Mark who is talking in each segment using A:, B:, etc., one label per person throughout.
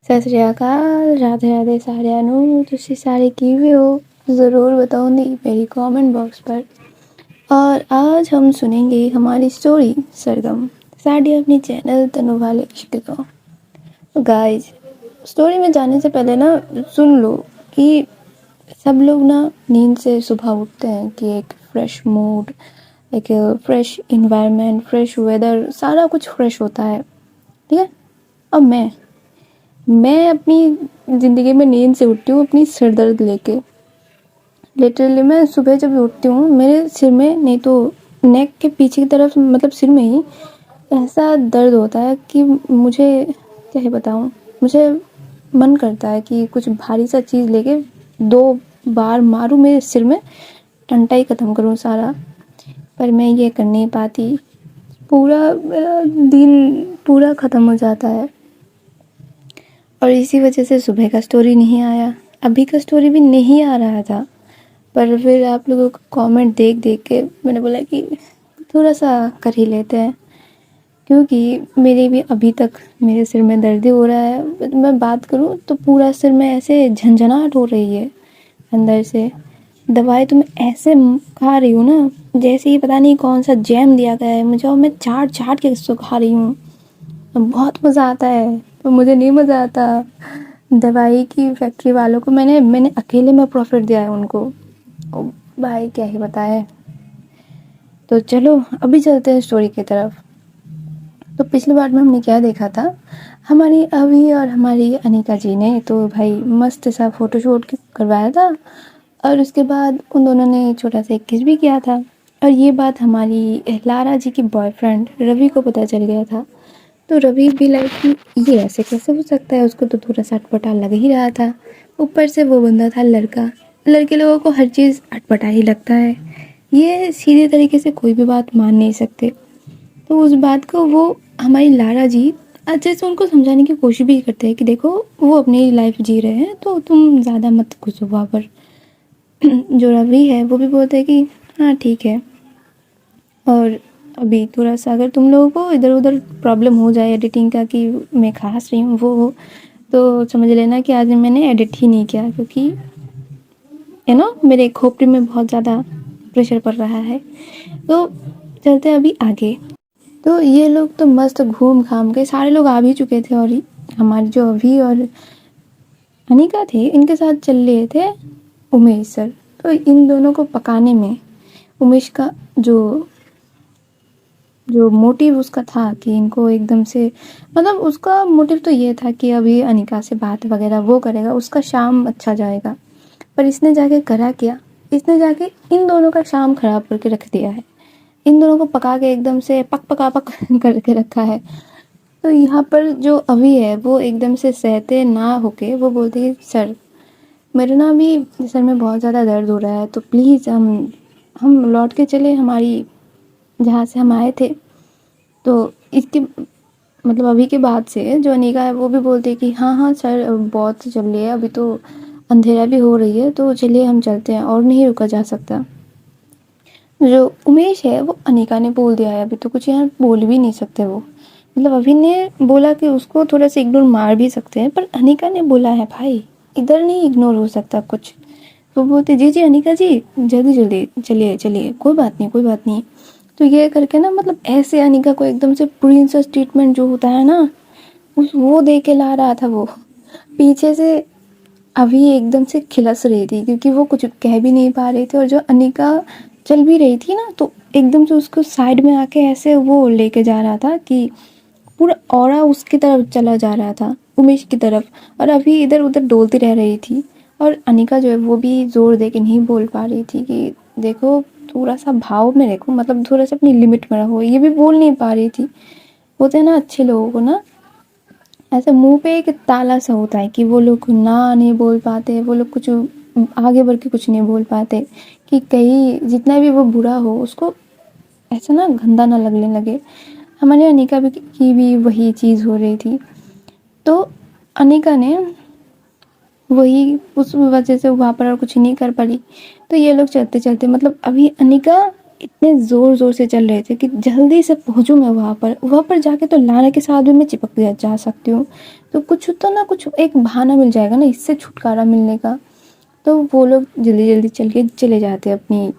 A: सत श्री अकाल, राधे राधे सारिਆਂ ਨੂੰ। ਤੁਸੀਂ ਸਾਰੇ किवे हो ज़रूर बताऊंगी मेरी कमेंट बॉक्स पर। और आज हम सुनेंगे हमारी स्टोरी सरगम साड़ी अपनी चैनल तनु वाले इश्क को। तो गाइज, स्टोरी में जाने से पहले ना सुन लो कि सब लोग ना नींद से सुबह उठते हैं कि एक फ्रेश मूड, एक फ्रेश इन्वायरमेंट, फ्रेश वेदर, सारा कुछ फ्रेश होता है, ठीक है। अब मैं अपनी ज़िंदगी में नींद से उठती हूँ अपनी सिर दर्द लेके। लिटरली मैं सुबह जब उठती हूँ मेरे सिर में, नहीं तो नेक के पीछे की तरफ, मतलब सिर में ही ऐसा दर्द होता है कि मुझे क्या ही बताऊँ। मुझे मन करता है कि कुछ भारी सा चीज़ लेके 2 बार मारूँ मेरे सिर में, टंटा ही ख़त्म करूँ सारा। पर मैं ये कर नहीं पाती। पूरा मेरा दिन पूरा ख़त्म हो जाता है और इसी वजह से सुबह का स्टोरी नहीं आया। अभी का स्टोरी भी नहीं आ रहा था, पर फिर आप लोगों का कमेंट देख के मैंने बोला कि थोड़ा सा कर ही लेते हैं, क्योंकि मेरे भी अभी तक मेरे सिर में दर्द हो रहा है। मैं बात करूँ तो पूरा सिर में ऐसे झंझनाहट हो रही है अंदर से। दवाई तो मैं ऐसे खा रही हूँ ना जैसे ही पता नहीं कौन सा जैम दिया गया है मुझे, और मैं चाट के इसको खा रही हूँ। बहुत मज़ा आता है, तो मुझे नहीं मज़ा आता। दवाई की फैक्ट्री वालों को मैंने अकेले में प्रॉफिट दिया है उनको। ओ भाई, क्या ही बताए। तो चलो अभी चलते हैं स्टोरी की तरफ। तो पिछली बार में हमने क्या देखा था, हमारी अभी और हमारी अनिका जी ने तो भाई मस्त सा फ़ोटोशूट करवाया था, और उसके बाद उन दोनों ने छोटा सा एक किस भी किया था। और ये बात हमारी लारा जी की बॉयफ्रेंड रवि को पता चल गया था। तो रवि भी लाइक कि ये ऐसे कैसे हो सकता है, उसको तो थोड़ा सा अटपटा लग ही रहा था। ऊपर से वो बंदा था लड़के लोगों को हर चीज़ अटपटा ही लगता है, ये सीधे तरीके से कोई भी बात मान नहीं सकते। तो उस बात को वो हमारी लारा जी अच्छे से उनको समझाने की कोशिश भी करते हैं कि देखो वो अपनी लाइफ जी रहे हैं, तो तुम ज़्यादा मत घुसो वहाँ पर। जो रवि है वो भी बोलते हैं कि हाँ ठीक है, और अभी थोड़ा सा अगर तुम लोगों को इधर उधर प्रॉब्लम हो जाए एडिटिंग का कि मैं खास रही हूँ वो हो, तो समझ लेना कि आज मैंने एडिट ही नहीं किया, क्योंकि मेरे खोपड़ी में बहुत ज़्यादा प्रेशर पड़ रहा है। तो चलते हैं अभी आगे। तो ये लोग तो मस्त घूम घाम के सारे लोग आ भी चुके थे, और हमारे जो अभी और अनिका थे इनके साथ चल रहे थे उमेश सर। तो इन दोनों को पकाने में उमेश का जो मोटिव उसका था कि इनको एकदम से, मतलब उसका मोटिव तो ये था कि अभी अनिका से बात वगैरह वो करेगा, उसका शाम अच्छा जाएगा। पर इसने जाके करा क्या, इसने जाके इन दोनों का शाम खराब करके रख दिया है। इन दोनों को पका के एकदम से पक करके रखा है। तो यहाँ पर जो अभी है वो एकदम से सहते ना होके वो बोलते हैं सर मेरे ना अभी सर में बहुत ज़्यादा दर्द हो रहा है, तो प्लीज़ हम लौट के चले हमारी जहाँ से हम आए थे। तो इसके मतलब अभी के बाद से जो अनिका है वो भी बोलती है कि हाँ सर बहुत चल रही है, अभी तो अंधेरा भी हो रही है, तो चलिए हम चलते हैं और नहीं रुका जा सकता। जो उमेश है वो अनिका ने बोल दिया है, अभी तो कुछ यहाँ बोल भी नहीं सकते वो, मतलब अभी ने बोला कि उसको थोड़ा सा इग्नोर मार भी सकते हैं, पर अनिका ने बोला है भाई इधर नहीं इग्नोर हो सकता कुछ। तो बोलते जी अनिका जी जल्दी चलिए कोई बात नहीं। तो ये करके ना, मतलब ऐसे अनिका को एकदम से प्रिंसेस ट्रीटमेंट जो होता है ना वो दे के ला रहा था। वो पीछे से अभी एकदम से खिलस रही थी क्योंकि वो कुछ कह भी नहीं पा रही थी, और जो अनिका चल भी रही थी ना तो एकदम से उसको साइड में आके ऐसे वो लेके जा रहा था कि पूरा ऑरा उसकी तरफ चला जा रहा था, उमेश की तरफ, और अभी इधर उधर डोलती रह रही थी। और अनिका जो है वो भी जोर दे के नहीं बोल पा रही थी कि देखो थोड़ा सा भाव में रखो, मतलब थोड़ा सा अपनी लिमिट में रहो, ये भी बोल नहीं पा रही थी। होते हैं ना अच्छे लोगों को ना ऐसे मुंह पे एक ताला सा होता है कि वो लोग ना नहीं बोल पाते, वो लोग कुछ आगे बढ़ के कुछ नहीं बोल पाते कि कहीं जितना भी वो बुरा हो उसको ऐसा ना गंदा ना लगने लगे। हमारे अनिका की भी वही चीज़ हो रही थी। तो अनिका ने उस वजह से वहाँ पर और कुछ नहीं कर पाई। तो ये लोग चलते मतलब अभी अनिका इतने ज़ोर-ज़ोर से चल रहे थे कि जल्दी से पहुँचूँ मैं वहाँ पर जाके तो लारा के साथ भी मैं चिपक जा सकती हूँ। तो कुछ तो ना कुछ एक बहाना मिल जाएगा ना इससे छुटकारा मिलने का। तो वो लोग जल्दी-जल्दी चल के चले जाते अपनी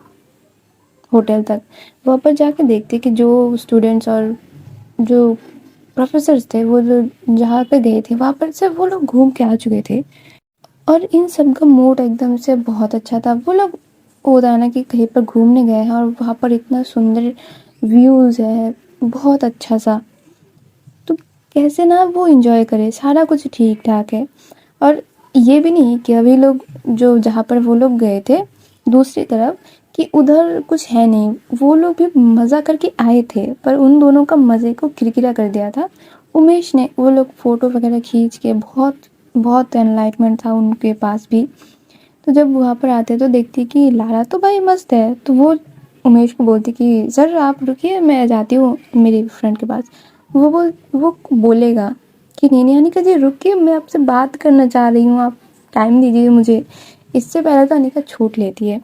A: होटल तक। वहाँ पर जाके देखते कि जो स्टूडेंट्स और जो प्रोफ़ेसर्स थे वो जो जहाँ पे गए थे वहाँ पर से वो लोग घूम के आ चुके थे। और इन सब का मूड एकदम से बहुत अच्छा था। वो लोग होता है ना कि कहीं पर घूमने गए हैं और वहाँ पर इतना सुंदर व्यूज़ है, बहुत अच्छा सा। तो कैसे ना वो एंजॉय करें, सारा कुछ ठीक ठाक है। और ये भी नहीं कि अभी लोग जो जहाँ पर वो लोग गए थे दूसरी तरफ कि उधर कुछ है नहीं, वो लोग भी मज़ा करके आए थे पर उन दोनों का मज़े को किरकिरा कर दिया था उमेश ने। वो लोग फ़ोटो वगैरह खींच के बहुत बहुत एनलाइटमेंट था उनके पास भी। तो जब वहाँ पर आते तो देखती कि लारा तो भाई मस्त है, तो वो उमेश को बोलती कि सर आप रुकिए मैं जाती हूँ मेरी फ्रेंड के पास। वो बोलेगा कि नहीं नहीं अनिका जी रुकिए, मैं आपसे बात करना चाह रही हूँ, आप टाइम दीजिए मुझे। इससे पहले तो अनिका छूट लेती है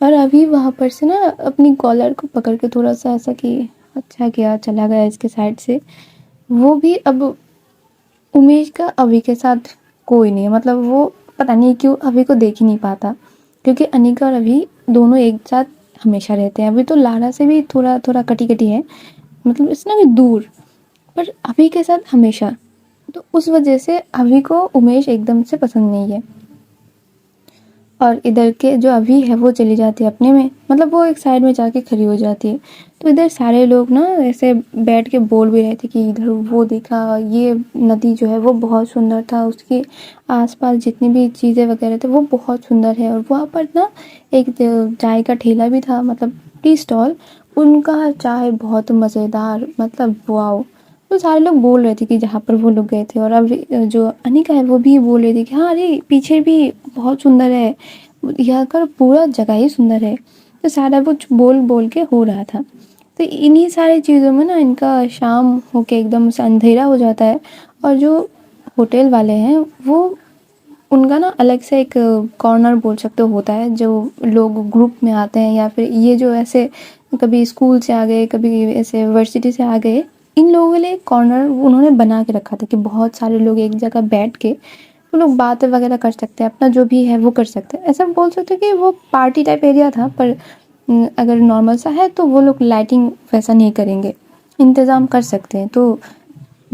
A: और अभी वहाँ पर से ना अपनी कॉलर को पकड़ के थोड़ा सा ऐसा कि अच्छा किया चला गया इसके साइड से। वो भी अब उमेश का अभी के साथ कोई नहीं है, मतलब वो पता नहीं क्यों अभी को देख ही नहीं पाता क्योंकि अनिका और अभी दोनों एक साथ हमेशा रहते हैं। अभी तो लारा से भी थोड़ा थोड़ा कटी कटी है, मतलब इससे ना भी दूर, पर अभी के साथ हमेशा। तो उस वजह से अभी को उमेश एकदम से पसंद नहीं है और इधर के जो अभी है वो चली जाती है अपने में, मतलब वो एक साइड में जाके खड़ी हो जाती है। तो इधर सारे लोग ना ऐसे बैठ के बोल भी रहे थे कि इधर वो देखा, ये नदी जो है वो बहुत सुंदर था, उसके आसपास जितनी भी चीज़ें वगैरह थे वो बहुत सुंदर है। और वहाँ पर ना एक चाय का ठेला भी था, मतलब टी स्टॉल, उनका चाय बहुत मज़ेदार, मतलब वाओ। तो सारे लोग बोल रहे थे कि जहाँ पर वो लोग गए थे। और अब जो अनिका है वो भी बोल रही थी कि हाँ अरे पीछे भी बहुत सुंदर है, यहाँ का पूरा जगह ही सुंदर है। तो सारा कुछ बोल बोल के हो रहा था। तो इन्हीं सारी चीज़ों में ना इनका शाम होके एकदम से अंधेरा हो जाता है। और जो होटल वाले हैं वो उनका ना अलग से एक कॉर्नर बोल सकते हो होता है, जो लोग ग्रुप में आते हैं या फिर ये जो ऐसे कभी स्कूल से आ गए कभी ऐसे यूनिवर्सिटी से आ गए, इन लोगों के लिए एक कॉर्नर उन्होंने बना के रखा था कि बहुत सारे लोग एक जगह बैठ के वो लोग बातें वगैरह कर सकते हैं, अपना जो भी है वो कर सकते हैं। ऐसा बोल सकते हैं कि वो पार्टी टाइप एरिया था, पर अगर नॉर्मल सा है तो वो लोग लाइटिंग वैसा नहीं करेंगे, इंतज़ाम कर सकते हैं। तो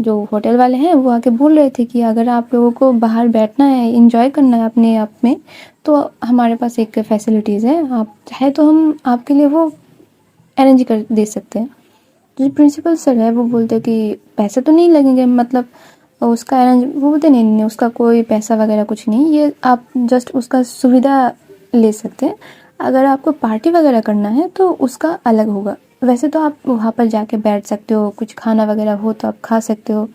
A: जो होटल वाले हैं वो आके बोल रहे थे कि अगर आप लोगों को बाहर बैठना है, एंजॉय करना है अपने आप में, तो हमारे पास एक फैसिलिटीज़ है, आप चाहे तो हम आपके लिए वो अरेंज कर दे सकते हैं। जो प्रिंसिपल सर है वो बोलते कि पैसे तो नहीं लगेंगे, मतलब उसका अरेंज, वो बोलते नहीं नहीं उसका कोई पैसा वगैरह कुछ नहीं, ये आप जस्ट उसका सुविधा ले सकते हैं। अगर आपको पार्टी वगैरह करना है तो उसका अलग होगा। वैसे तो आप वहाँ पर जाके बैठ सकते हो, कुछ खाना वगैरह हो तो आप खा सकते हो।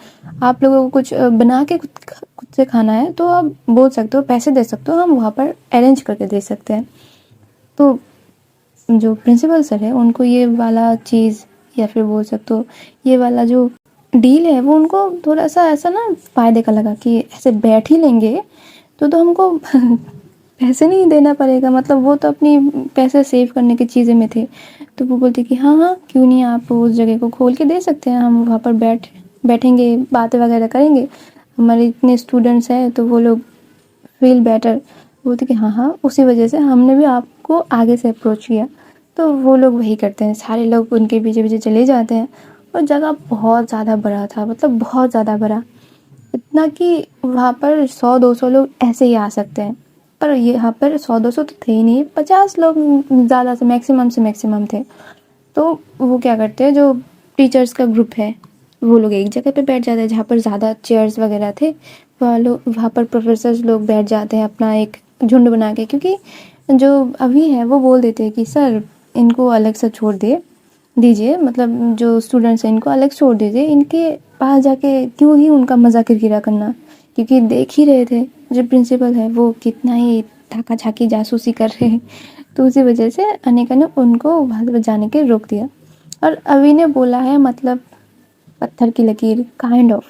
A: आप लोगों को कुछ बना के खुद से खाना है तो आप बोल सकते हो, पैसे दे सकते हो, हम वहाँ पर अरेंज करके दे सकते हैं। तो जो प्रिंसिपल सर है उनको ये वाला चीज़ या फिर बोल सकते हो ये वाला जो डील है वो उनको थोड़ा सा ऐसा ना फ़ायदे का लगा कि ऐसे बैठ ही लेंगे तो हमको पैसे नहीं देना पड़ेगा, मतलब वो तो अपनी पैसे सेव करने की चीज़ें में थे। तो वो बोलते कि हाँ हाँ क्यों नहीं, आप उस जगह को खोल के दे सकते हैं, हम वहाँ पर बैठेंगे बातें वगैरह करेंगे, हमारे इतने स्टूडेंट्स हैं तो वो लोग फील बेटर। बोलते कि हाँ हाँ, उसी वजह से हमने भी आपको आगे से अप्रोच किया। तो वो लोग वही करते हैं, सारे लोग उनके पीछे पीछे चले जाते हैं। और जगह बहुत ज़्यादा बड़ा था, मतलब बहुत ज़्यादा बड़ा, इतना कि वहाँ पर 100-200 लोग ऐसे ही आ सकते हैं। पर यहाँ पर 100-200 तो थे ही नहीं, 50 लोग ज़्यादा से मैक्सिमम थे। तो वो क्या करते हैं, जो टीचर्स का ग्रुप है वो लोग एक जगह पे बैठ जाते हैं जहाँ पर ज़्यादा चेयर्स वगैरह थे, वहाँ पर प्रोफेसर्स लोग बैठ जाते हैं अपना एक झुंड बना के, क्योंकि जो अभी है वो बोल देते हैं कि सर इनको अलग से छोड़ दीजिए, मतलब जो स्टूडेंट्स हैं इनको अलग छोड़ दीजिए, इनके पास जाके क्यों ही उनका मज़ा किरकिरा करना। क्योंकि देख ही रहे थे जो प्रिंसिपल है वो कितना ही ठाका छाकी जासूसी कर रहे हैं। तो उसी वजह से अनिका ने उनको वहाँ पर जाने के रोक दिया। और अभी ने बोला है मतलब पत्थर की लकीर काइंड ऑफ,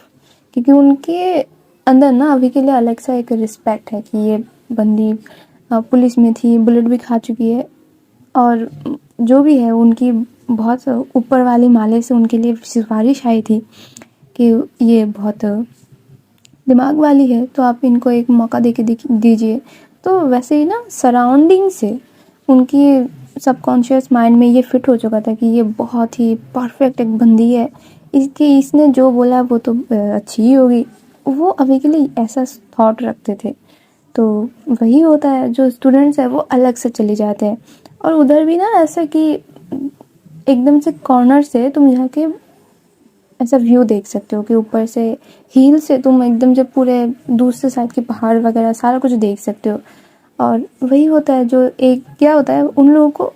A: क्योंकि उनके अंदर ना अभी के लिए अलग सा एक रिस्पेक्ट है कि ये बंदी पुलिस में थी, बुलेट भी खा चुकी है और जो भी है उनकी बहुत ऊपर वाली माले से उनके लिए सिफारिश आई थी कि ये बहुत दिमाग वाली है, तो आप इनको एक मौका दे के दीजिए। तो वैसे ही ना सराउंडिंग से उनकी सबकॉन्शियस माइंड में ये फिट हो चुका था कि ये बहुत ही परफेक्ट एक बंदी है, इसने जो बोला वो तो अच्छी ही होगी। वो अभी के लिए ऐसा थॉट रखते थे। तो वही होता है, जो स्टूडेंट्स है वो अलग से चले जाते हैं। और उधर भी ना ऐसा कि एकदम से कॉर्नर से तुम जाके ऐसा व्यू देख सकते हो कि ऊपर से हील से तुम एकदम से पूरे दूसरे साइड के पहाड़ वगैरह सारा कुछ देख सकते हो। और वही होता है, जो एक क्या होता है, उन लोगों को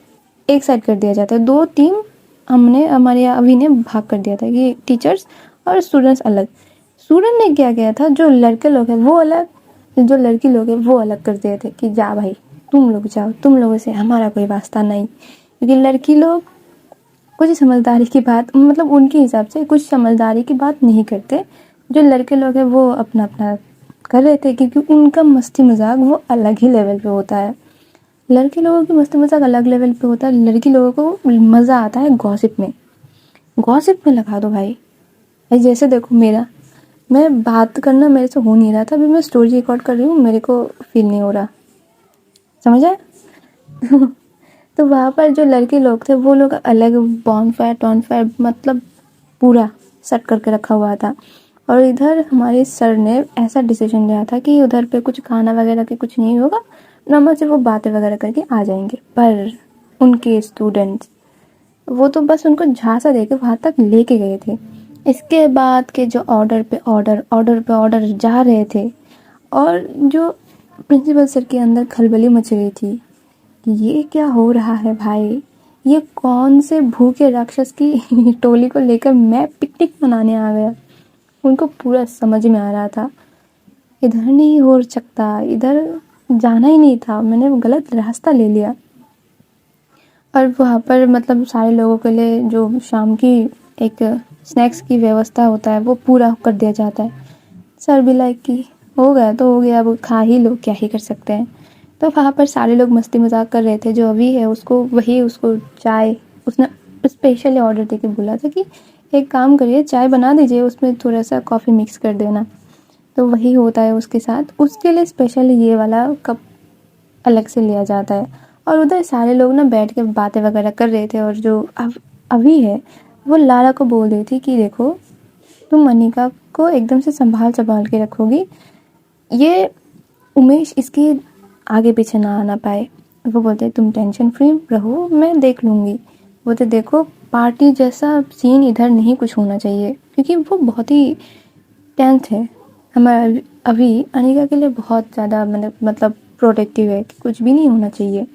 A: एक साइड कर दिया जाता है। 2 टीम हमारे यहाँ अभी ने भाग कर दिया था कि टीचर्स और स्टूडेंट्स अलग। स्टूडेंट ने क्या किया था, जो लड़के लोग हैं वो अलग, जो लड़की लोग हैं वो अलग कर दिए थे कि जा भाई तुम लोग जाओ, तुम लोगों से हमारा कोई वास्ता नहीं। क्योंकि लड़की लोग कुछ समझदारी की बात, मतलब उनके हिसाब से कुछ समझदारी की बात नहीं करते। जो लड़के लोग हैं वो अपना अपना कर रहे थे, क्योंकि उनका मस्ती मजाक वो अलग ही लेवल पे होता है। लड़के लोगों की मस्ती मजाक अलग लेवल पे होता है, लड़की लोगों को मज़ा आता है गॉसिप में। गॉसिप में लगा दो भाई। जैसे देखो मैं बात करना मेरे से हो नहीं रहा था, अभी मैं स्टोरी रिकॉर्ड कर रही हूँ, मेरे को फील नहीं हो रहा, समझ आए? तो वहाँ पर जो लड़के लोग थे वो लोग अलग बॉनफायर मतलब पूरा सेट करके रखा हुआ था। और इधर हमारे सर ने ऐसा डिसीजन लिया था कि उधर पे कुछ खाना वगैरह के कुछ नहीं होगा, नॉर्मल से वो बातें वगैरह करके आ जाएंगे। पर उनके स्टूडेंट्स वो तो बस उनको झांसा देके वहाँ तक लेके गए थे। इसके बाद के जो ऑर्डर पे ऑर्डर जा रहे थे, और जो प्रिंसिपल सर के अंदर खलबली मच रही थी कि ये क्या हो रहा है भाई, ये कौन से भूखे राक्षस की टोली को लेकर मैं पिकनिक मनाने आ गया। उनको पूरा समझ में आ रहा था इधर नहीं हो सकता, इधर जाना ही नहीं था, मैंने गलत रास्ता ले लिया। और वहाँ पर मतलब सारे लोगों के लिए जो शाम की एक स्नैक्स की व्यवस्था होता है वो पूरा कर दिया जाता है। सर भी लाइक कि हो गया तो हो गया, अब खा ही लो, क्या ही कर सकते हैं। तो वहाँ पर सारे लोग मस्ती मजाक कर रहे थे। जो अभी है उसको चाय, उसने स्पेशली ऑर्डर दे के बोला था कि एक काम करिए चाय बना दीजिए, उसमें थोड़ा सा कॉफ़ी मिक्स कर देना। तो वही होता है उसके साथ, उसके लिए स्पेशल ये वाला कप अलग से लिया जाता है। और उधर सारे लोग ना बैठ के बातें वगैरह कर रहे थे। और जो अभी है वो लारा को बोल रही थी कि देखो तुम मनिका को एकदम से संभाल के रखोगी, ये उमेश इसके आगे पीछे ना आना पाए। वो बोलते तुम टेंशन फ्री रहो, मैं देख लूँगी। बोलते देखो पार्टी जैसा सीन इधर नहीं कुछ होना चाहिए, क्योंकि वो बहुत ही टेंस है। हमारा अभी अनिका के लिए बहुत ज़्यादा मतलब प्रोटेक्टिव है कि कुछ भी नहीं होना चाहिए।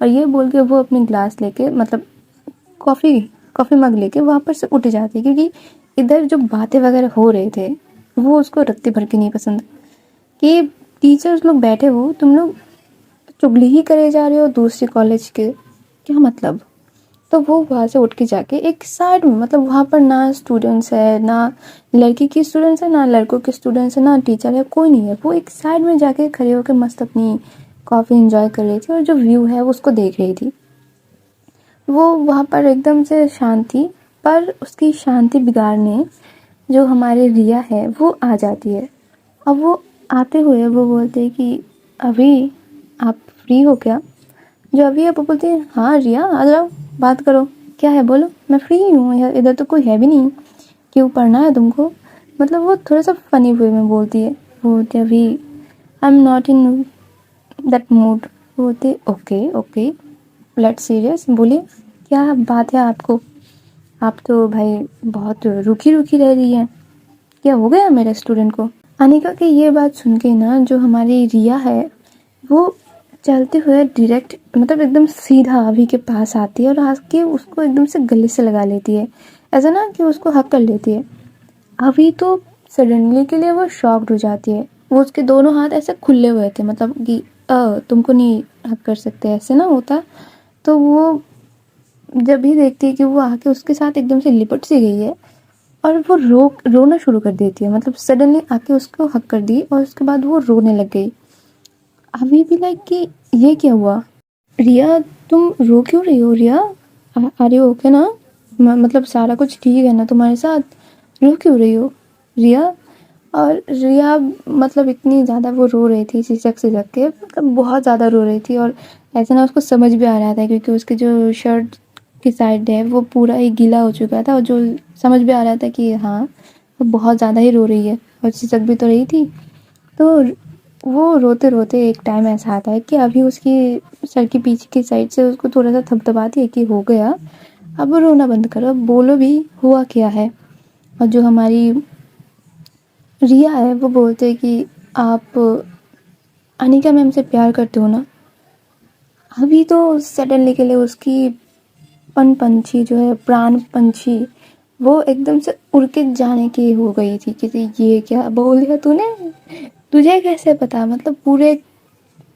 A: और ये बोल के वो अपनी ग्लास लेके मतलब कॉफ़ी मग लेके वहाँ पर से उठ जाती, क्योंकि इधर जो बातें वगैरह हो रहे थे वो उसको रत्ती भर के नहीं पसंद। कि टीचर्स लोग बैठे हो, तुम लोग चुगली ही करे जा रहे हो दूसरे कॉलेज के, क्या मतलब। तो वो वहाँ से उठ के जाके एक साइड में, मतलब वहाँ पर ना स्टूडेंट्स है, ना लड़की की स्टूडेंट्स है, ना लड़कों के स्टूडेंट्स है, ना टीचर है, कोई नहीं है। वो एक साइड में जाके खड़े होकर मस्त अपनी कॉफ़ी इंजॉय कर रही थी और जो व्यू है उसको देख रही थी। वो वहाँ पर एकदम से शांत थी, पर उसकी शांति बिगाड़ने जो हमारे रिया है वो आ जाती है। अब वो आते हुए वो बोलते हैं कि अभी आप फ्री हो क्या? जो अभी है वो बोलती है हाँ रिया आ जाओ, बात करो, क्या है बोलो, मैं फ्री हूँ, इधर तो कोई है भी नहीं, क्यों पढ़ना है तुमको? मतलब वो थोड़ा सा फनी वे में बोलती है। वो बोलते अभी I am not in that mood. बोलते ओके लेट्स सीरियस, बोलिए क्या बात है आपको? आप तो भाई बहुत रुकी रह रही हैं, क्या हो गया मेरे स्टूडेंट को? अनिका की ये बात सुन के ना जो हमारी रिया है वो चलते हुए डायरेक्ट मतलब एकदम सीधा अभी के पास आती है और आके उसको एकदम से गले से लगा लेती है, ऐसा ना कि उसको हक कर लेती है। अभी तो सडनली के लिए वो शॉक्ड हो जाती है। वो उसके दोनों हाथ ऐसे खुले हुए थे, मतलब कि तुमको नहीं हक कर सकते, ऐसे ना होता। तो वो जब भी देखती है कि वो आके उसके साथ एकदम से लिपट सी गई है और वो रोना शुरू कर देती है, मतलब सडनली आके उसको हक कर दी और उसके बाद वो रोने लग गई। अभी भी लाइक कि ये क्या हुआ, रिया तुम रो क्यों रही हो रिया? अरे ओके ना, मतलब सारा कुछ ठीक है ना तुम्हारे साथ? रो क्यों रही हो रिया? और रिया मतलब इतनी ज़्यादा वो रो रही थी, सिसक सिसक के, मतलब बहुत ज़्यादा रो रही थी। और ऐसा ना उसको समझ भी आ रहा था क्योंकि उसके जो शर्ट की साइड है वो पूरा ही गीला हो चुका था, और जो समझ भी आ रहा था कि हाँ वो बहुत ज़्यादा ही रो रही है और सिसक भी तो रही थी। तो वो रोते रोते एक टाइम ऐसा आता है कि अभी उसकी सर की पीछे की साइड से उसको थोड़ा सा थपथपाती है कि हो गया, अब रोना बंद करो, अब बोलो भी हुआ क्या है। और जो हमारी रिया है वो बोलते हैं कि आप अनिका मैम से प्यार करते हो ना? अभी तो सडनली के लिए उसकी पंछी जो है, प्राण पंछी, वो एकदम से उड़ के जाने की हो गई थी कि ये क्या बोल दिया तूने, तुझे कैसे पता? मतलब पूरे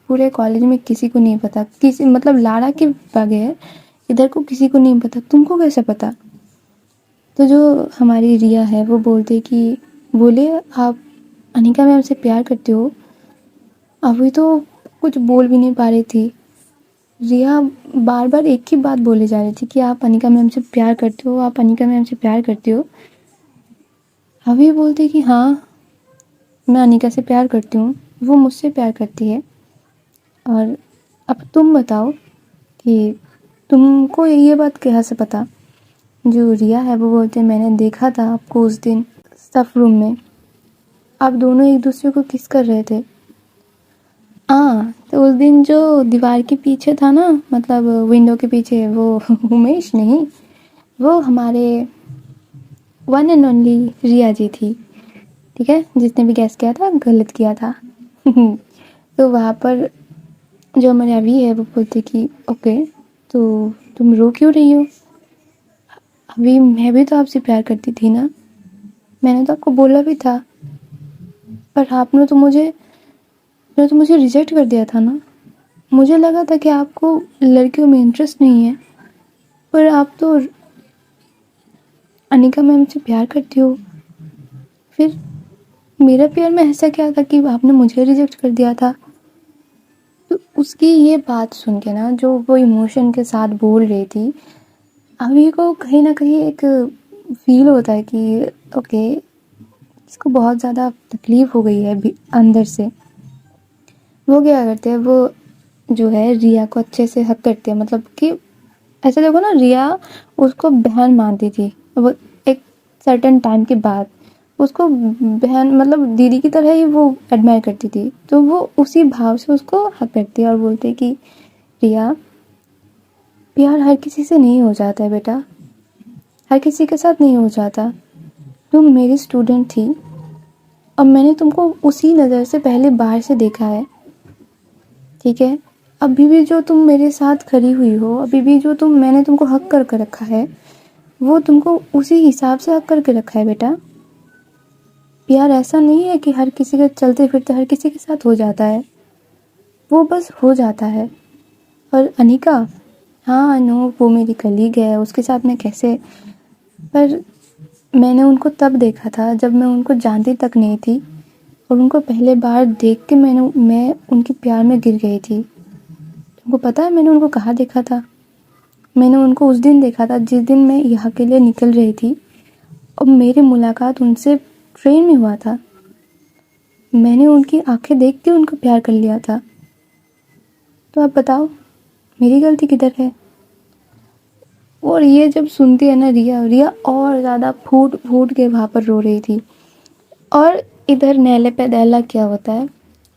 A: पूरे कॉलेज में किसी को नहीं पता, किसी मतलब लाड़ा के बगैर इधर को किसी को नहीं पता, तुमको कैसे पता? तो जो हमारी रिया है वो बोलते कि बोले आप अनिका मैम से प्यार करते हो? अभी तो कुछ बोल भी नहीं पा रही थी रिया, बार बार एक ही बात बोले जा रही थी कि आप अनिका मैम से प्यार करते हो, आप अनिका मैम से प्यार करते हो। अभी बोलते कि हाँ मैं अनिका से प्यार करती हूँ, वो मुझसे प्यार करती है। और अब तुम बताओ कि तुमको ये बात कहाँ से पता? जो रिया है वो बोलते मैंने देखा था आपको उस दिन स्टफ रूम में, आप दोनों एक दूसरे को किस कर रहे थे। हाँ तो उस दिन जो दीवार के पीछे था ना, मतलब विंडो के पीछे, वो उमेश नहीं, वो हमारे वन एंड ओनली रिया जी थी, ठीक है, जिसने भी गैस किया था गलत किया था। तो वहाँ पर जो हमारे अभी है वो बोलते कि ओके तो तुम रो क्यों रही हो? अभी मैं भी तो आपसे प्यार करती थी ना, मैंने तो आपको बोला भी था, पर आपने तो मुझे रिजेक्ट कर दिया था ना। मुझे लगा था कि आपको लड़कियों में इंटरेस्ट नहीं है, पर आप तो अनिका मैम से प्यार करती हो। फिर मेरा प्यार में ऐसा क्या था कि आपने मुझे रिजेक्ट कर दिया था? तो उसकी ये बात सुन के ना, जो वो इमोशन के साथ बोल रही थी, अभी को कहीं ना कहीं एक फील होता है कि ओके इसको बहुत ज़्यादा तकलीफ हो गई है अंदर से। वो क्या करते हैं, वो जो है रिया को अच्छे से हक करते हैं, मतलब कि ऐसा देखो ना, रिया उसको बहन मानती थी, वो एक सर्टेन टाइम के बाद उसको बहन मतलब दीदी की तरह ही वो एडमायर करती थी। तो वो उसी भाव से उसको हक करती है और बोलते कि रिया प्यार हर किसी से नहीं हो जाता है बेटा, हर किसी के साथ नहीं हो जाता। तुम मेरी स्टूडेंट थी और मैंने तुमको उसी नज़र से पहले बाहर से देखा है, ठीक है? अभी भी जो तुम मेरे साथ खड़ी हुई हो, अभी भी जो मैंने तुमको हक करके रखा है, वो तुमको उसी हिसाब से हक करके रखा है बेटा। प्यार ऐसा नहीं है कि हर किसी के चलते फिरते हर किसी के साथ हो जाता है, वो बस हो जाता है। और अनिका, हाँ नो वो मेरी कलीग है, उसके साथ मैं कैसे, पर मैंने उनको तब देखा था जब मैं उनको जानती तक नहीं थी, और उनको पहले बार देख के मैं उनके प्यार में गिर गई थी। तुमको पता है मैंने उनको कहाँ देखा था? मैंने उनको उस दिन देखा था जिस दिन मैं यहाँ के लिए निकल रही थी, और मेरी मुलाकात उनसे ट्रेन में हुआ था। मैंने उनकी आंखें देख के उनको प्यार कर लिया था। तो आप बताओ मेरी गलती किधर है? और ये जब सुनती है ना रिया, रिया और ज़्यादा फूट फूट के वहाँ पर रो रही थी। और इधर नैले पे दैला क्या होता है,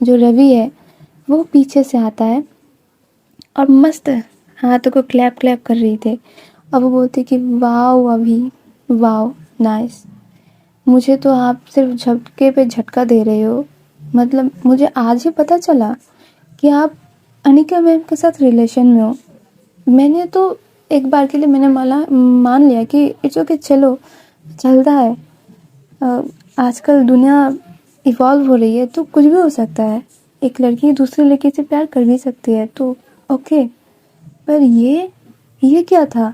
A: जो रवि है वो पीछे से आता है और मस्त हाथों को क्लैप क्लैप कर रही थे। अब वो बोलते कि वाओ अभी, वाओ नाइस, मुझे तो आप सिर्फ झटके पे झटका दे रहे हो। मतलब मुझे आज ही पता चला कि आप अनिका मैम के साथ रिलेशन में हो। मैंने तो एक बार के लिए मैंने मान लिया कि इट्स ओके, चलो चलता है, आजकल दुनिया इवॉल्व हो रही है तो कुछ भी हो सकता है, एक लड़की दूसरी लड़की से प्यार कर भी सकती है, तो ओके। पर ये क्या था?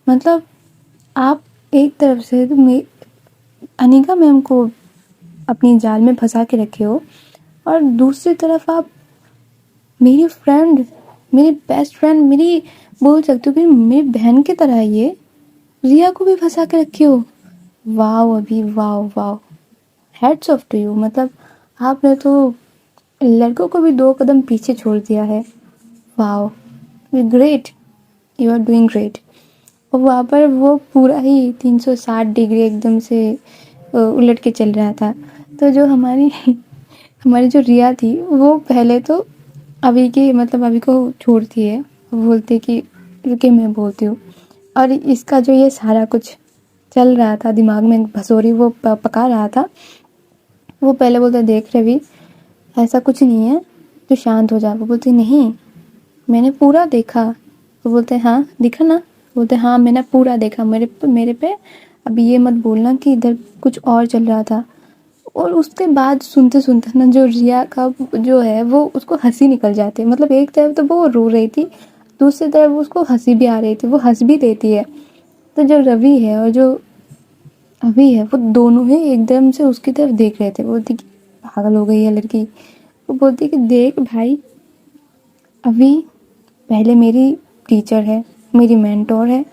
A: मतलब आप एक तरफ से अनिका मैम को अपनी जाल में फंसा के रखे हो, और दूसरी तरफ आप मेरी फ्रेंड, मेरी बेस्ट फ्रेंड, मेरी बोल सकती हो कि मेरी बहन की तरह है ये, रिया को भी फंसा के रखी हो। वाह अभी, वाह वाह, हैट्स ऑफ टू यू। मतलब आपने तो लड़कों को भी 2 कदम पीछे छोड़ दिया है। वाह, great, you are doing great. और वहाँ पर वो पूरा ही 360 डिग्री एकदम से उलट के चल रहा था। तो जो हमारी हमारी जो रिया थी वो पहले तो अभी की, मतलब अभी को छोड़ती है, बोलती कि रुके मैं बोलती हूँ। और इसका जो ये सारा कुछ चल रहा था दिमाग में, भसोरी वो पका रहा था, वो पहले बोलता देख रवि ऐसा कुछ नहीं है, तो शांत हो जा। वो बोलती नहीं मैंने पूरा देखा। वो बोलते हाँ दिखा ना, बोलते हाँ मैंने पूरा देखा, मेरे पे अभी ये मत बोलना कि इधर कुछ और चल रहा था। और उसके बाद सुनते सुनते ना जो रिया का जो है वो उसको हंसी निकल जाती है। मतलब एक तरफ तो वो रो रही थी, दूसरी तरफ उसको हंसी भी आ रही थी, वो हंस भी देती है। तो जो रवि है और जो अभी है वो दोनों ही एकदम से उसकी तरफ देख रहे थे। वो बोलती कि पागल हो गई है लड़की। वो बोलती कि देख भाई, अभी पहले मेरी टीचर है, मेरी मेंटोर है,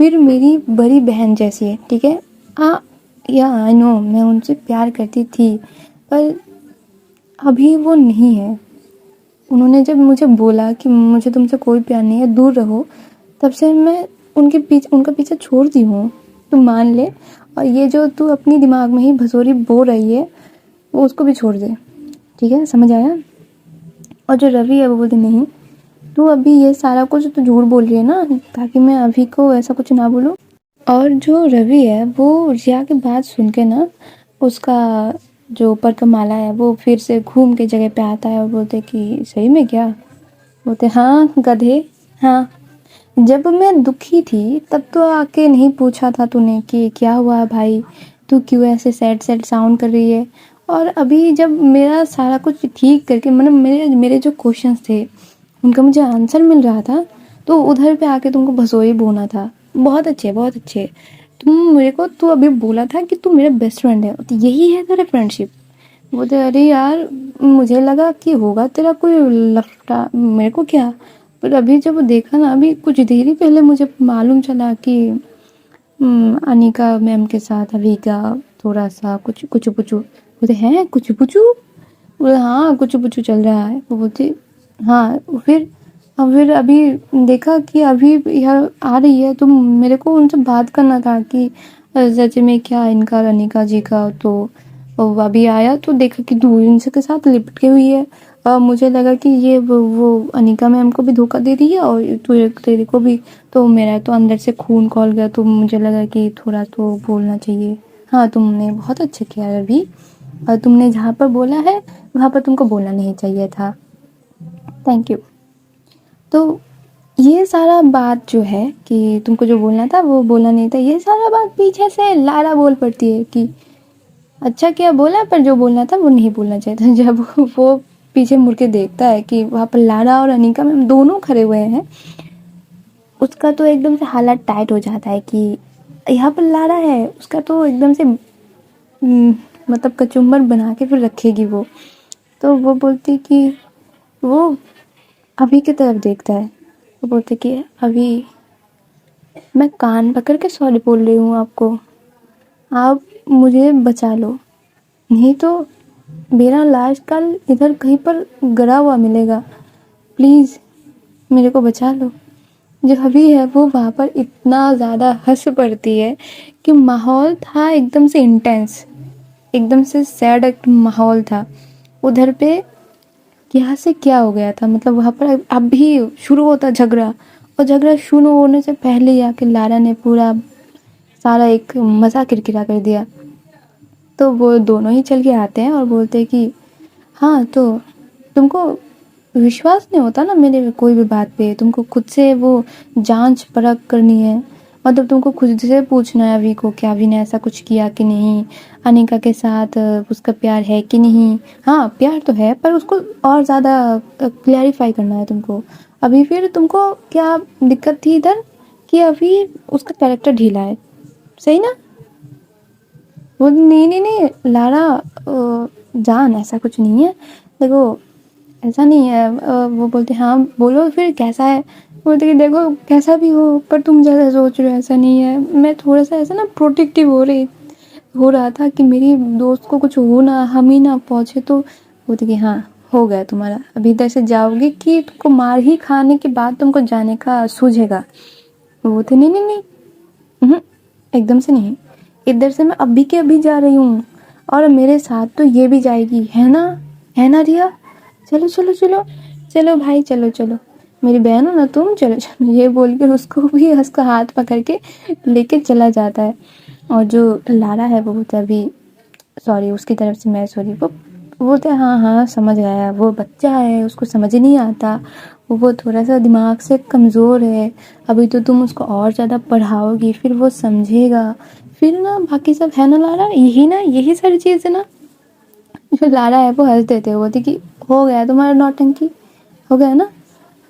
A: फिर मेरी बड़ी बहन जैसी है, ठीक है। हाँ या आई नो मैं उनसे प्यार करती थी, पर अभी वो नहीं है। उन्होंने जब मुझे बोला कि मुझे तुमसे कोई प्यार नहीं है, दूर रहो, तब से मैं उनका पीछा छोड़ दी हूँ, तुम मान ले। और ये जो तू अपनी दिमाग में ही भसोरी बो रही है वो उसको भी छोड़ दे, ठीक है, समझ आया। और जो रवि है वो बोलते नहीं, तू अभी ये सारा कुछ तो झूठ बोल रही है ना, ताकि मैं अभी को ऐसा कुछ ना बोलूँ। और जो रवि है वो रिया की बात सुन के ना, उसका जो ऊपर का माला है वो फिर से घूम के जगह पे आता है और बोलते कि सही में क्या। बोलते हाँ गधे, हाँ जब मैं दुखी थी तब तो आके नहीं पूछा था तूने कि क्या हुआ भाई, तू क्यों ऐसे सैड सैड साउंड कर रही है। और अभी जब मेरा सारा कुछ ठीक करके, मतलब मेरे मेरे जो क्वेश्चंस थे उनका मुझे आंसर मिल रहा था, तो उधर पे आके तुमको भसोई बोना था। बहुत अच्छे, बहुत अच्छे। तुम मेरे को, तू अभी बोला था कि तू मेरा बेस्ट फ्रेंड है, तो यही है तेरा फ्रेंडशिप। बोलते अरे यार मुझे लगा कि होगा तेरा कोई लफड़ा, मेरे को क्या। पर अभी जब देखा ना, अभी कुछ देर ही पहले मुझे मालूम चला कि अनिका मैम के साथ अभी का थोड़ा सा कुछ कुछ पुचू। बोलते हैं कुछ पुचू, बोले हाँ कुछ पुचू चल रहा है। वो बोलती हाँ, फिर अभी देखा कि अभी यह आ रही है, तो मेरे को उनसे बात करना था कि सच में क्या इनका अनिका जी का। तो वो अभी आया तो देखा कि दूर इनसे के साथ लिपट हुई है। मुझे लगा कि ये वो अनिका मैम को भी धोखा दे रही है और तेरे को भी। तो मेरा तो अंदर से खून खौल गया, तो मुझे लगा कि थोड़ा तो बोलना चाहिए। हाँ तुमने बहुत अच्छा किया अभी, और तुमने जहाँ पर बोला है वहाँ पर तुमको बोलना नहीं चाहिए था। Thank you. तो ये सारा बात जो है कि तुमको जो बोलना था वो बोलना नहीं था, ये सारा बात पीछे से लारा बोल पड़ती है कि अच्छा क्या बोला, पर जो बोलना था वो नहीं बोलना चाहिए था। जब वो पीछे मुड़ के देखता है कि वहाँ पर लारा और अनिका मैम दोनों खड़े हुए हैं, उसका तो एकदम से हालत टाइट हो जाता है कि यहाँ पर लारा है। उसका तो एकदम से मतलब कचुम्बर बना के फिर रखेगी वो। तो वो बोलती कि वो अभी की तरफ देखता है, वो बोलते कि अभी मैं कान पकड़ के सॉरी बोल रही हूँ आपको, आप मुझे बचा लो, नहीं तो मेरा लाश कल इधर कहीं पर गिरा हुआ मिलेगा, प्लीज़ मेरे को बचा लो। जो अभी है वो वहाँ पर इतना ज़्यादा हंस पड़ती है कि माहौल था एकदम से इंटेंस, एकदम से सैड माहौल था उधर पे। यहाँ से क्या हो गया था, मतलब वहाँ पर अभी शुरू होता झगड़ा, और झगड़ा शुरू होने से पहले ही आके लारा ने पूरा सारा एक मज़ा किरकिरा कर दिया। तो वो दोनों ही चल के आते हैं और बोलते हैं कि हाँ तो तुमको विश्वास नहीं होता ना मेरे कोई भी बात पे, तुमको खुद से वो जांच परख करनी है, मतलब तुमको खुद से पूछना है अभी को कि अभी ने ऐसा कुछ किया कि नहीं, अनिका के साथ उसका प्यार है कि नहीं। हाँ प्यार तो है, पर उसको और ज़्यादा क्लैरिफाई करना है तुमको। अभी फिर तुमको क्या दिक्कत थी इधर कि अभी उसका कैरेक्टर ढीला है, सही ना। वो नहीं नहीं नहीं लारा जान ऐसा कुछ नहीं है। देखो ऐसा नहीं है। वो बोलते हाँ बोलो फिर कैसा है। बोलते कि देखो कैसा भी हो पर तुम जैसा सोच रहे हो ऐसा नहीं है। मैं थोड़ा सा ऐसा ना प्रोटेक्टिव हो रहा था कि मेरी दोस्त को कुछ हो ना, हम ही ना पहुँचे। तो बोलते कि हाँ हो गया तुम्हारा, अभी इधर से जाओगे कि तुमको मार ही खाने के बाद तुमको जाने का सूझेगा। वो बोलते नहीं नहीं नहीं, एकदम से नहीं, इधर से मैं अभी के अभी जा रही हूँ और मेरे साथ तो ये भी जाएगी, है ना रिया, चलो चलो चलो, चलो भाई चलो चलो, मेरी बहन हो ना तुम, चलो चलो, ये बोलकर उसको भी उसका हाथ पकड़ के लेके चला जाता है। और जो लारा है वो बोलता है अभी सॉरी, उसकी तरफ से मैं सॉरी। वो बोलते हैं हाँ हाँ समझ गया, वो बच्चा है उसको समझ नहीं आता, वो थोड़ा सा दिमाग से कमज़ोर है, अभी तो तुम उसको और ज़्यादा पढ़ाओगी फिर वो समझेगा, फिर ना बाकी सब है ना लारा, यही सारी चीज़ है ना। जो लारा है वो हंस देते, वो बोलती कि हो गया तुम्हारा नौटंकी, हो गया ना,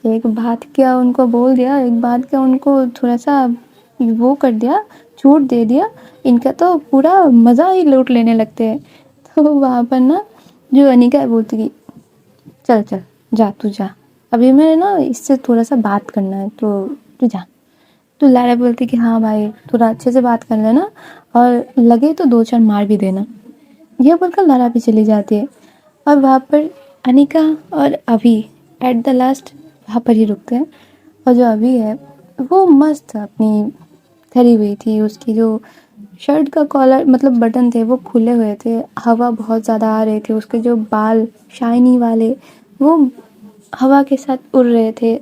A: एक बात क्या उनको बोल दिया, एक बात क्या उनको थोड़ा सा वो कर दिया, छूट दे दिया, इनका तो पूरा मज़ा ही लूट लेने लगते हैं। तो वहाँ पर ना जो अनिका बोलती कि चल चल जा तू जा, अभी मैंने ना इससे थोड़ा सा बात करना है तो तू जा। तो लारा बोलती कि हाँ भाई थोड़ा अच्छे से बात कर लेना और लगे तो 2-4 मार भी देना। यह बोलकर लारा भी चली जाती है। और वहाँ पर अनिका और अभी एट द लास्ट वहाँ पर ही रुकते हैं। और जो अभी है वो मस्त अपनी ठहरी हुई थी, उसकी जो शर्ट का कॉलर मतलब बटन थे वो खुले हुए थे, हवा बहुत ज़्यादा आ रहे थे, उसके जो बाल शाइनी वाले वो हवा के साथ उड़ रहे थे।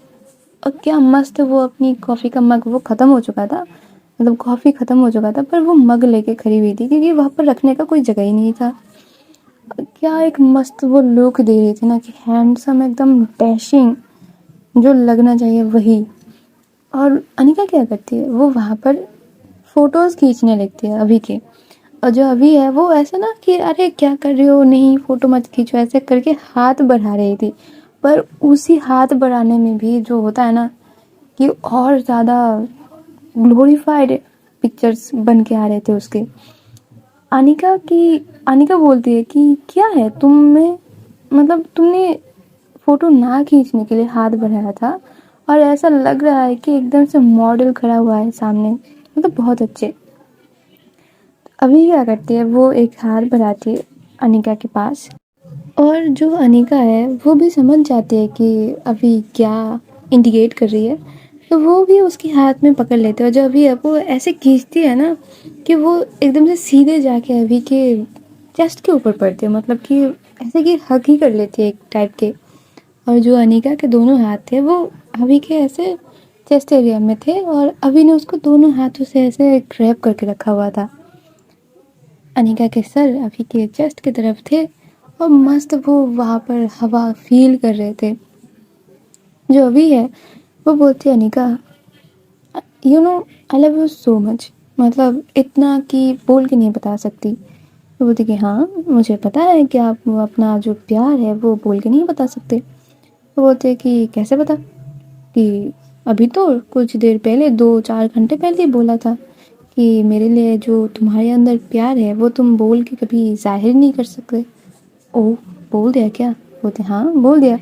A: और क्या मस्त वो अपनी कॉफ़ी का मग, वो ख़त्म हो चुका था, मतलब कॉफ़ी ख़त्म हो चुका था पर वो मग लेके खड़ी हुई थी क्योंकि वहाँ पर रखने का कोई जगह ही नहीं था। क्या एक मस्त वो लुक दे रही थी ना कि हैंडसम एकदम डैशिंग, जो लगना चाहिए वही। और अनिका क्या करती है, वो वहाँ पर फ़ोटोज़ खींचने लगती है अभी के। और जो अभी है वो ऐसा ना कि अरे क्या कर रही हो, नहीं फ़ोटो मत खींचो, ऐसे करके हाथ बढ़ा रही थी। पर उसी हाथ बढ़ाने में भी जो होता है ना कि और ज़्यादा ग्लोरीफाइड पिक्चर्स बन के आ रहे थे उसके। अनिका बोलती है कि क्या है तुम में, मतलब तुमने फ़ोटो ना खींचने के लिए हाथ बढ़ाया था और ऐसा लग रहा है कि एकदम से मॉडल खड़ा हुआ है सामने, मतलब बहुत अच्छे। अभी क्या करती है वो एक हाथ बढ़ाती है अनिका के पास, और जो अनिका है वो भी समझ जाती है कि अभी क्या इंडिकेट कर रही है, तो वो भी उसके हाथ में पकड़ लेते हैं। और जो अभी है वो ऐसे खींचती है ना कि वो एकदम से सीधे जाके अभी के चेस्ट के ऊपर पड़ती है, मतलब कि ऐसे कि हक ही कर लेती है एक टाइप के। और जो अनिका के दोनों हाथ थे वो अभी के ऐसे चेस्ट एरिया में थे और अभी ने उसको दोनों हाथों से ऐसे ग्रैब करके रखा हुआ था। अनिका के सर अभी के चेस्ट की तरफ थे और मस्त वो वहाँ पर हवा फील कर रहे थे। जो अभी है वो बोलती है Anika you know I love you so much, मतलब इतना कि बोल के नहीं बता सकती। वो बोलती कि हाँ मुझे पता है कि आप अपना जो प्यार है वो बोल के नहीं बता सकते। वो बोलते हैं कि कैसे पता, कि अभी तो कुछ देर पहले 2-4 घंटे पहले ही बोला था कि मेरे लिए जो तुम्हारे अंदर प्यार है वो तुम बोल के कभी जाहिर नहीं कर सकते। ओह बोल दिया क्या, बोलते हाँ बोल दिया।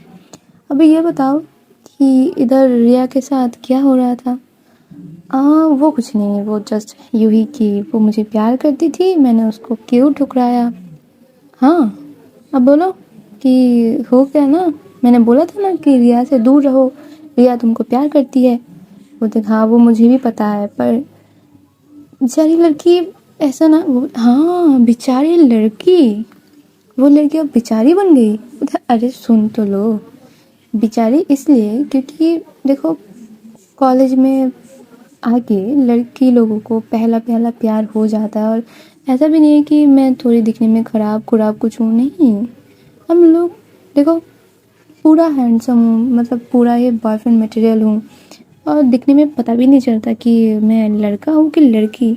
A: अभी ये बताओ कि इधर रिया के साथ क्या हो रहा था। वो कुछ नहीं, वो जस्ट यूं ही कि वो मुझे प्यार करती थी, मैंने उसको क्यों ठुकराया। हाँ अब बोलो कि हो क्या ना, मैंने बोला था ना कि रिया से दूर रहो, रिया तुमको प्यार करती है। बोलते हाँ वो मुझे भी पता है पर बेचारी लड़की ऐसा ना, हाँ बेचारी लड़की, वो लड़की अब बेचारी बन गई। अरे सुन तो लो, बेचारी इसलिए क्योंकि देखो कॉलेज में आके लड़की लोगों को पहला पहला प्यार हो जाता है। और ऐसा भी नहीं है कि मैं थोड़ी दिखने में ख़राब कुछ हूँ, नहीं, हम लोग देखो पूरा हैंडसम हूँ, मतलब पूरा ये बॉयफ्रेंड मटेरियल हूँ और दिखने में पता भी नहीं चलता कि मैं लड़का हूँ कि लड़की।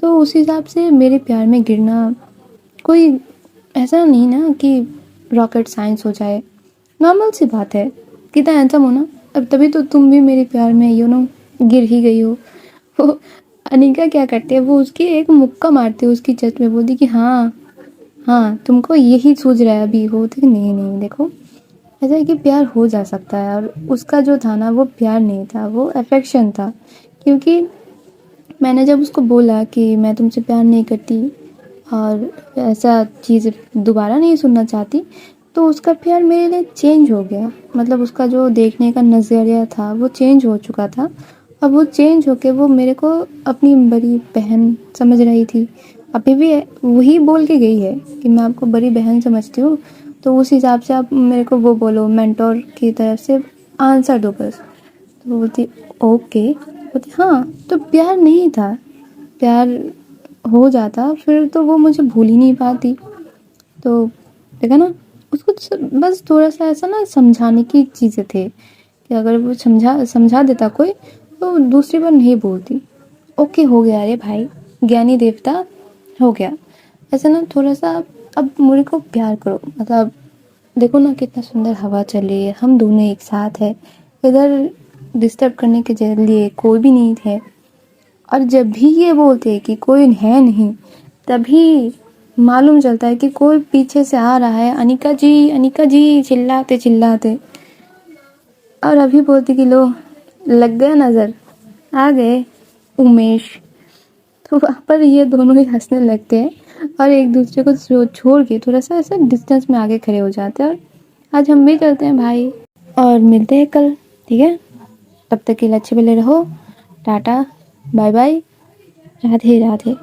A: तो उस हिसाब से मेरे प्यार में गिरना कोई ऐसा नहीं ना कि रॉकेट साइंस हो जाए, नॉर्मल सी बात है। कितना हैंडसम हो ना, अब तभी तो तुम भी मेरे प्यार में गिर ही गई हो। वो अनिका क्या करती है, वो उसकी एक मुक्का मारती है उसकी चेस्ट में, बोलती कि हाँ हाँ तुमको यही सूझ रहा है अभी। होती कि नहीं नहीं देखो ऐसा है कि प्यार हो जा सकता है, और उसका जो था ना वो प्यार नहीं था, वो अफेक्शन था। क्योंकि मैंने जब उसको बोला कि मैं तुमसे प्यार नहीं करती और ऐसा चीज़ दोबारा नहीं सुनना चाहती, तो उसका प्यार मेरे लिए चेंज हो गया। मतलब उसका जो देखने का नज़रिया था वो चेंज हो चुका था। अब वो चेंज होके वो मेरे को अपनी बड़ी बहन समझ रही थी। अभी भी वही बोल के गई है कि मैं आपको बड़ी बहन समझती हूँ, तो उस हिसाब से आप मेरे को वो बोलो, मेंटोर की तरफ से आंसर दो बस। तो बोलती ओके। बोलती हाँ, तो प्यार नहीं था। प्यार हो जाता फिर तो वो मुझे भूल ही नहीं पाती। तो देखा ना, उसको बस थोड़ा सा ऐसा ना समझाने की चीज़ें थे कि अगर वो समझा देता कोई, तो दूसरी बार नहीं बोलती। ओके हो गया, अरे भाई ज्ञानी देवता हो गया। ऐसा ना थोड़ा सा अब मुझे को प्यार करो। मतलब देखो ना कितना सुंदर हवा चल रही है, हम दोनों एक साथ है, इधर डिस्टर्ब करने के लिए कोई भी नहीं थे। और जब भी ये बोलते हैं कि कोई है नहीं, तभी मालूम चलता है कि कोई पीछे से आ रहा है, अनिका जी चिल्लाते चिल्लाते। और अभी बोलती कि लो लग गया नज़र, आ गए उमेश। तो वहाँ पर ये दोनों ही हंसने लगते हैं और एक दूसरे को छोड़ के थोड़ा सा ऐसा डिस्टेंस में आगे खड़े हो जाते हैं। और आज हम भी चलते हैं भाई, और मिलते हैं कल, ठीक है? तब तक के लिए अच्छे भले रहो। Ta-ta, bye bye, Radhe Radhe.